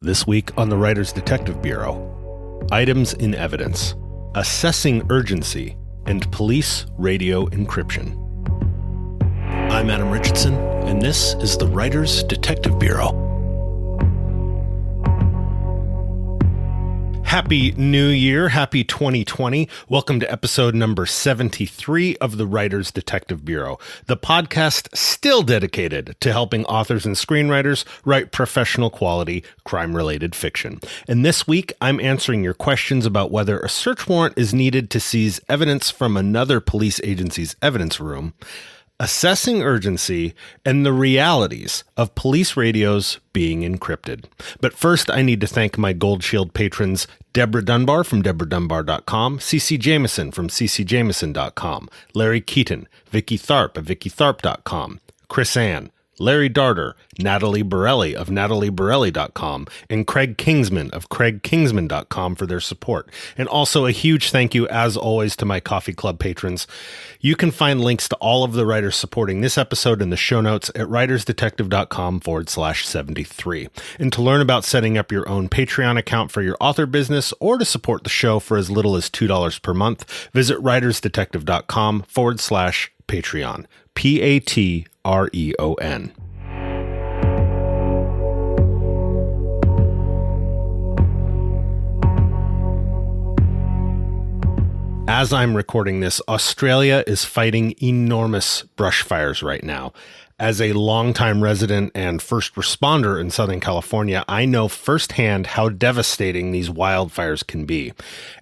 This week on the Writers Detective Bureau, items in evidence, assessing urgency, and police radio encryption. I'm Adam Richardson, and this is the Writers Detective Bureau. Happy New Year. Happy 2020. Welcome to episode number 73 of the Writers Detective Bureau, the podcast still dedicated to helping authors and screenwriters write professional quality crime-related fiction. And this week, I'm answering your questions about whether a search warrant is needed to seize evidence from another police agency's evidence room, assessing urgency, and the realities of police radios being encrypted. But first, I need to thank my Gold Shield patrons, Deborah Dunbar from DeborahDunbar.com, CC Jameson from CCJameson.com, Larry Keaton, Vicky Tharp of VickyTharp.com, Chris Ann, Larry Darter, Natalie Borelli of NatalieBorelli.com, and Craig Kingsman of CraigKingsman.com for their support. And also a huge thank you, as always, to my Coffee Club patrons. You can find links to all of the writers supporting this episode in the show notes at writersdetective.com/73. And to learn about setting up your own Patreon account for your author business or to support the show for as little as $2 per month, visit writersdetective.com/Patreon. Patreon. As I'm recording this, Australia is fighting enormous brush fires right now. As a longtime resident and first responder in Southern California, I know firsthand how devastating these wildfires can be.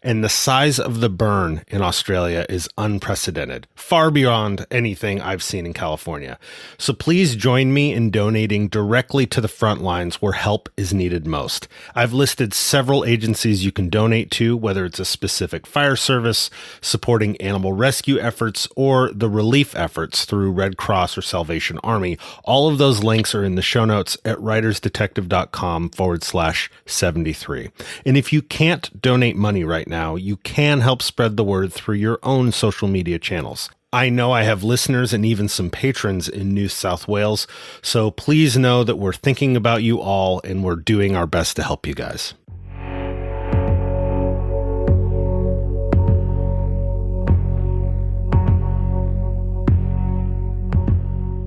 And the size of the burn in Australia is unprecedented, far beyond anything I've seen in California. So please join me in donating directly to the front lines where help is needed most. I've listed several agencies you can donate to, whether it's a specific fire service, supporting animal rescue efforts, or the relief efforts through Red Cross or Salvation Army. All of those links are in the show notes at writersdetective.com/73. And if you can't donate money right now, you can help spread the word through your own social media channels. I know I have listeners and even some patrons in New South Wales, so please know that we're thinking about you all and we're doing our best to help you guys.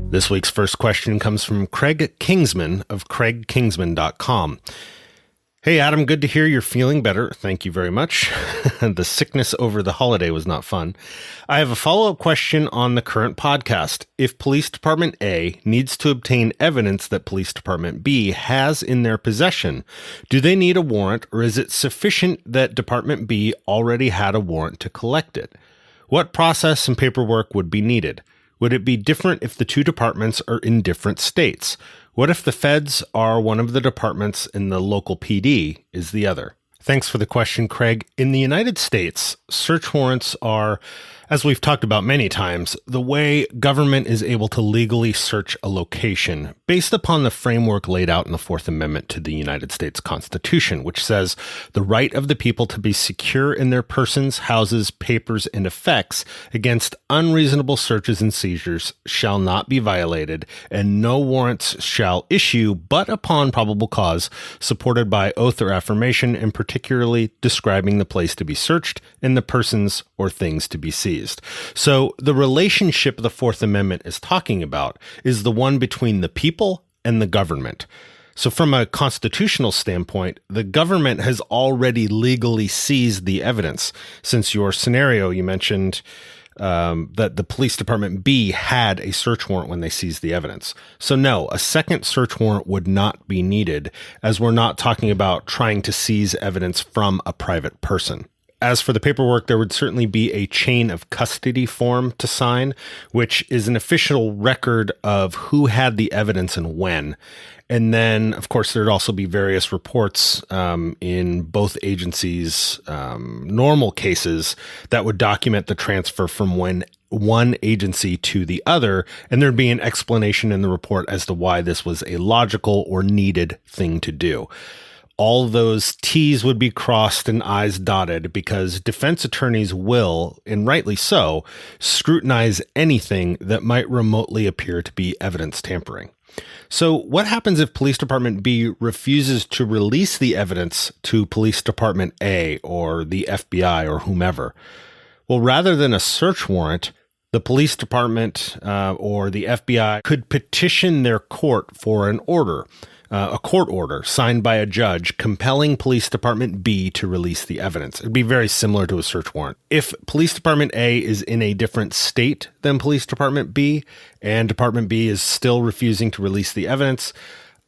This week's first question comes from Craig Kingsman of CraigKingsman.com. Hey, Adam, good to hear you're feeling better. Thank you very much. The sickness over the holiday was not fun. I have a follow-up question on the current podcast. If Police Department A needs to obtain evidence that Police Department B has in their possession, do they need a warrant, or is it sufficient that Department B already had a warrant to collect it? What process and paperwork would be needed? Would it be different if the two departments are in different states? What if the feds are one of the departments and the local PD is the other? Thanks for the question, Craig. In the United States, search warrants are, as we've talked about many times, the way government is able to legally search a location based upon the framework laid out in the Fourth Amendment to the United States Constitution, which says the right of the people to be secure in their persons, houses, papers, and effects against unreasonable searches and seizures shall not be violated, and no warrants shall issue but upon probable cause, supported by oath or affirmation, and particularly describing the place to be searched and the persons or things to be seized. So the relationship the Fourth Amendment is talking about is the one between the people and the government. So from a constitutional standpoint, the government has already legally seized the evidence. Since your scenario, you mentioned that the Police Department B had a search warrant when they seized the evidence. So no, a second search warrant would not be needed, as we're not talking about trying to seize evidence from a private person. As for the paperwork, there would certainly be a chain of custody form to sign, which is an official record of who had the evidence and when. And then, of course, there'd also be various reports in both agencies' normal cases that would document the transfer from one agency to the other, and there'd be an explanation in the report as to why this was a logical or needed thing to do. all those T's would be crossed and I's dotted because defense attorneys will, and rightly so, scrutinize anything that might remotely appear to be evidence tampering. So what happens if Police Department B refuses to release the evidence to Police Department A or the FBI or whomever? Well, rather than a search warrant, the police department or the FBI could petition their court for an order, a court order signed by a judge compelling Police Department B to release the evidence. It'd be very similar to a search warrant. If Police Department A is in a different state than Police Department B, and Department B is still refusing to release the evidence,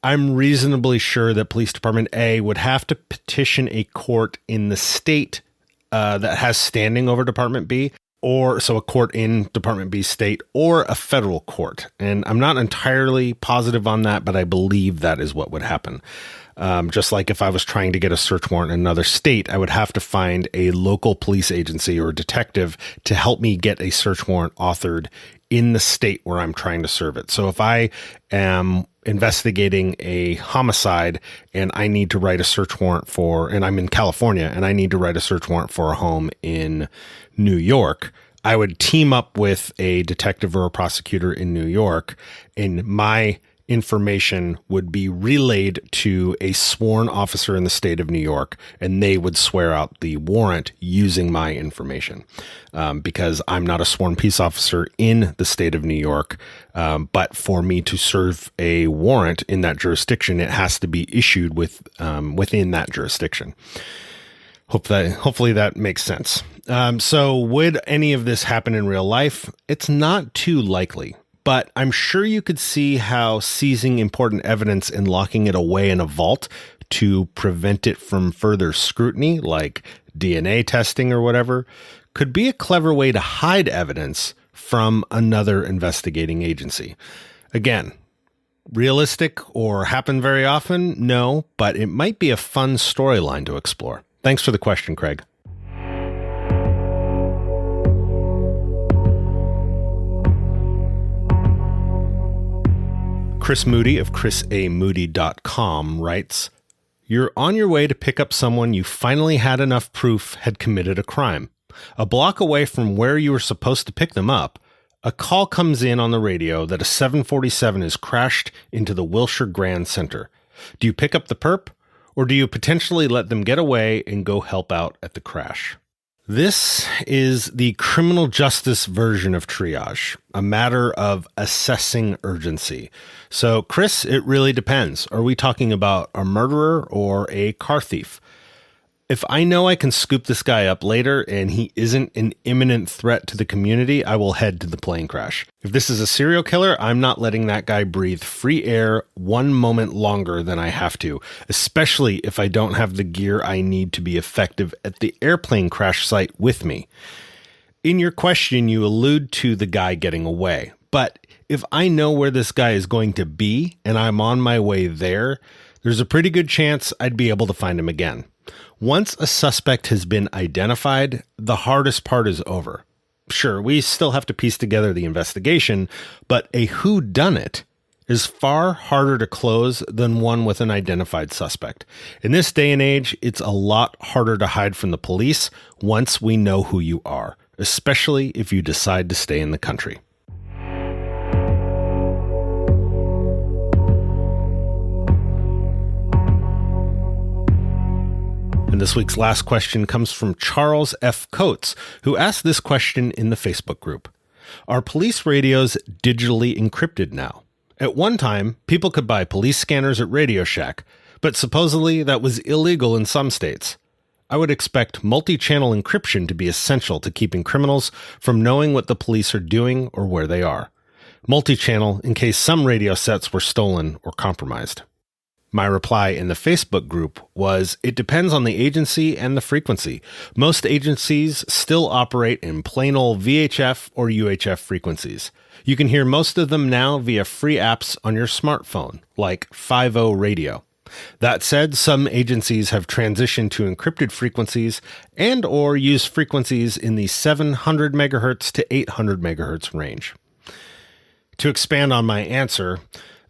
I'm reasonably sure that Police Department A would have to petition a court in the state that has standing over Department B, or so a court in Department B state or a federal court. And I'm not entirely positive on that, but I believe that is what would happen. Just like if I was trying to get a search warrant in another state, I would have to find a local police agency or a detective to help me get a search warrant authored in the state where I'm trying to serve it. So if I am investigating a homicide and I need to write a search warrant and I'm in California and I need to write a search warrant for a home in New York, I would team up with a detective or a prosecutor in New York, and my information would be relayed to a sworn officer in the state of New York, and they would swear out the warrant using my information. Because I'm not a sworn peace officer in the state of New York, but for me to serve a warrant in that jurisdiction, it has to be issued within that jurisdiction. Hopefully that makes sense. So would any of this happen in real life? It's not too likely. But I'm sure you could see how seizing important evidence and locking it away in a vault to prevent it from further scrutiny, like DNA testing or whatever, could be a clever way to hide evidence from another investigating agency. Again, realistic or happen very often? No, but it might be a fun storyline to explore. Thanks for the question, Craig. Chris Moody of chrisamoody.com writes, "You're on your way to pick up someone you finally had enough proof had committed a crime. A block away from where you were supposed to pick them up, a call comes in on the radio that a 747 has crashed into the Wilshire Grand Center. Do you pick up the perp, or do you potentially let them get away and go help out at the crash?" This is the criminal justice version of triage, a matter of assessing urgency. So, Chris, it really depends. Are we talking about a murderer or a car thief? If I know I can scoop this guy up later and he isn't an imminent threat to the community, I will head to the plane crash. If this is a serial killer, I'm not letting that guy breathe free air one moment longer than I have to, especially if I don't have the gear I need to be effective at the airplane crash site with me. In your question, you allude to the guy getting away, but if I know where this guy is going to be and I'm on my way there, there's a pretty good chance I'd be able to find him again. Once a suspect has been identified, the hardest part is over. Sure, we still have to piece together the investigation, but a whodunit is far harder to close than one with an identified suspect. In this day and age, it's a lot harder to hide from the police once we know who you are, especially if you decide to stay in the country. And this week's last question comes from Charles F. Coates, who asked this question in the Facebook group. Are police radios digitally encrypted now? At one time, people could buy police scanners at Radio Shack, but supposedly that was illegal in some states. I would expect multi-channel encryption to be essential to keeping criminals from knowing what the police are doing or where they are. Multi-channel in case some radio sets were stolen or compromised. My reply in the Facebook group was, it depends on the agency and the frequency. Most agencies still operate in plain old VHF or UHF frequencies. You can hear most of them now via free apps on your smartphone, like 5.0 radio. That said, some agencies have transitioned to encrypted frequencies and or use frequencies in the 700 megahertz to 800 megahertz range. To expand on my answer,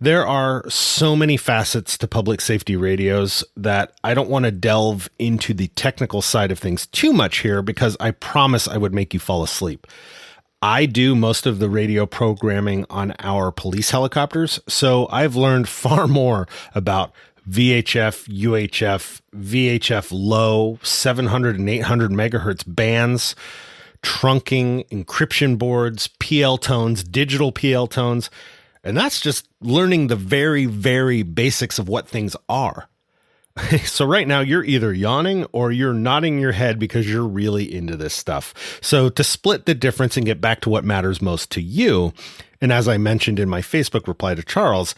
There are so many facets to public safety radios that I don't want to delve into the technical side of things too much here because I promise I would make you fall asleep. I do most of the radio programming on our police helicopters, so I've learned far more about VHF, UHF, VHF low, 700 and 800 megahertz bands, trunking, encryption boards, PL tones, digital PL tones, and that's just learning the very, very basics of what things are. So right now you're either yawning or you're nodding your head because you're really into this stuff. So to split the difference and get back to what matters most to you, and as I mentioned in my Facebook reply to Charles,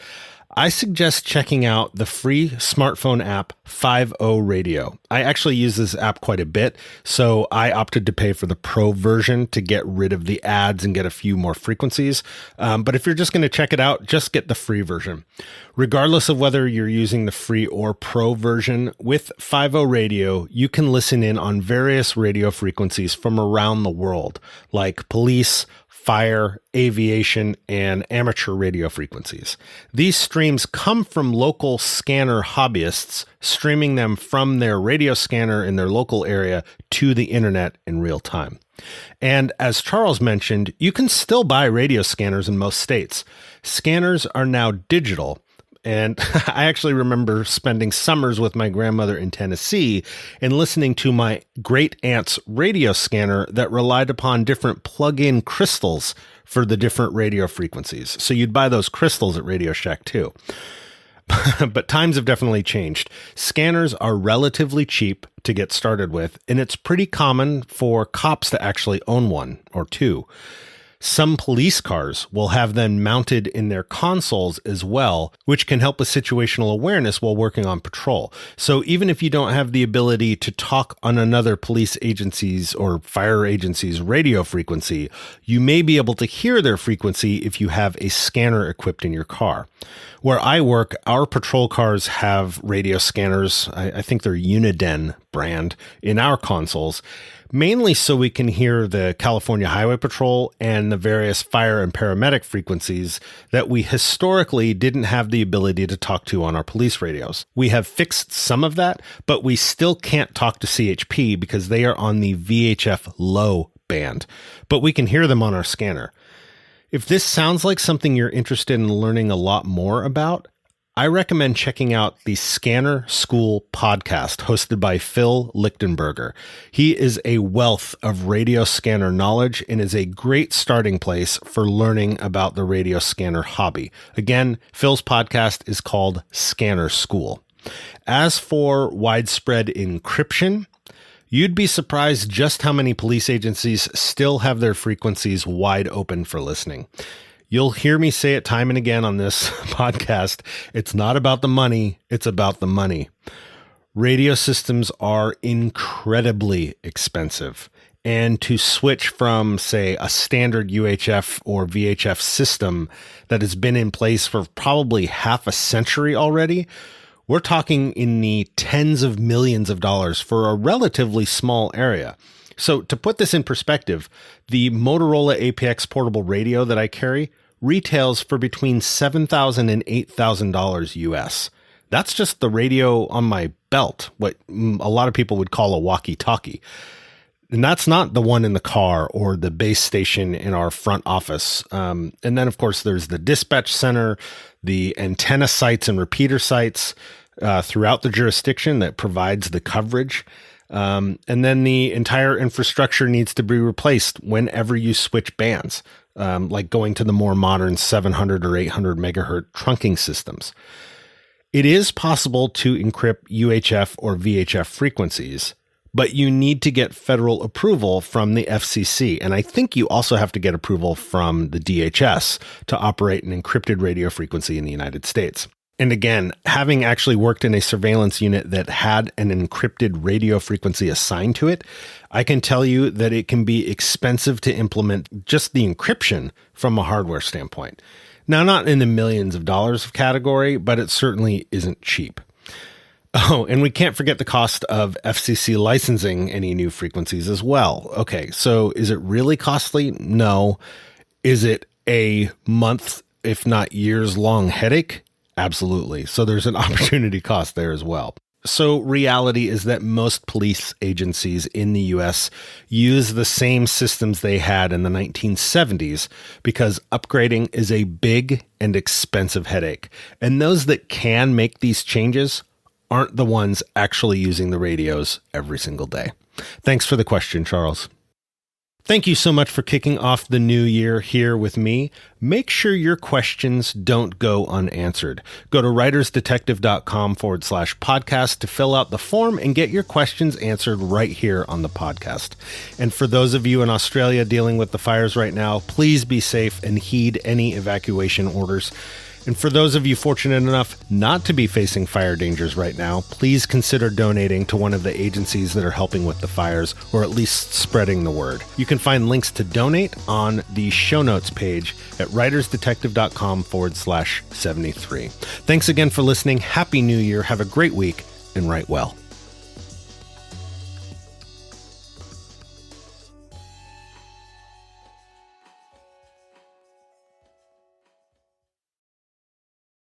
I suggest checking out the free smartphone app 50 Radio. I actually use this app quite a bit, so I opted to pay for the pro version to get rid of the ads and get a few more frequencies. But if you're just going to check it out, just get the free version. Regardless of whether you're using the free or pro version, with 50 Radio, you can listen in on various radio frequencies from around the world, like police, fire, aviation, and amateur radio frequencies. These streams come from local scanner hobbyists, streaming them from their radio scanner in their local area to the internet in real time. And as Charles mentioned, you can still buy radio scanners in most states. Scanners are now digital. And I actually remember spending summers with my grandmother in Tennessee and listening to my great aunt's radio scanner that relied upon different plug-in crystals for the different radio frequencies. So you'd buy those crystals at Radio Shack too. But times have definitely changed. Scanners are relatively cheap to get started with, and it's pretty common for cops to actually own one or two. Some police cars will have them mounted in their consoles as well, which can help with situational awareness while working on patrol. So even if you don't have the ability to talk on another police agency's or fire agency's radio frequency, you may be able to hear their frequency if you have a scanner equipped in your car. Where I work, our patrol cars have radio scanners. I think they're Uniden brand in our consoles, mainly so we can hear the California Highway Patrol and the various fire and paramedic frequencies that we historically didn't have the ability to talk to on our police radios. We have fixed some of that, but we still can't talk to CHP because they are on the VHF low band, but we can hear them on our scanner. If this sounds like something you're interested in learning a lot more about, I recommend checking out the Scanner School podcast hosted by Phil Lichtenberger. He is a wealth of radio scanner knowledge and is a great starting place for learning about the radio scanner hobby. Again, Phil's podcast is called Scanner School. As for widespread encryption, you'd be surprised just how many police agencies still have their frequencies wide open for listening. You'll hear me say it time and again on this podcast. It's not about the money. It's about the money. Radio systems are incredibly expensive. And to switch from, say, a standard UHF or VHF system that has been in place for probably half a century already, we're talking in the tens of millions of dollars for a relatively small area. So to put this in perspective, the Motorola APX portable radio that I carry retails for between $7,000 and $8,000 US. That's just the radio on my belt, what a lot of people would call a walkie-talkie. And that's not the one in the car or the base station in our front office. And then, of course, there's the dispatch center, the antenna sites and repeater sites throughout the jurisdiction that provides the coverage. And then the entire infrastructure needs to be replaced whenever you switch bands, like going to the more modern 700 or 800 megahertz trunking systems. It is possible to encrypt UHF or VHF frequencies, but you need to get federal approval from the FCC. And I think you also have to get approval from the DHS to operate an encrypted radio frequency in the United States. And again, having actually worked in a surveillance unit that had an encrypted radio frequency assigned to it, I can tell you that it can be expensive to implement just the encryption from a hardware standpoint. Now, not in the millions of dollars of category, but it certainly isn't cheap. Oh, and we can't forget the cost of FCC licensing any new frequencies as well. Okay, so is it really costly? No. Is it a month if not years long headache? Absolutely. So there's an opportunity cost there as well. So reality is that most police agencies in the US use the same systems they had in the 1970s because upgrading is a big and expensive headache. And those that can make these changes aren't the ones actually using the radios every single day. Thanks for the question, Charles. Thank you so much for kicking off the new year here with me. Make sure your questions don't go unanswered. Go to writersdetective.com/podcast to fill out the form and get your questions answered right here on the podcast. And for those of you in Australia dealing with the fires right now, please be safe and heed any evacuation orders. And for those of you fortunate enough not to be facing fire dangers right now, please consider donating to one of the agencies that are helping with the fires, or at least spreading the word. You can find links to donate on the show notes page at writersdetective.com/73. Thanks again for listening. Happy New Year. Have a great week and write well.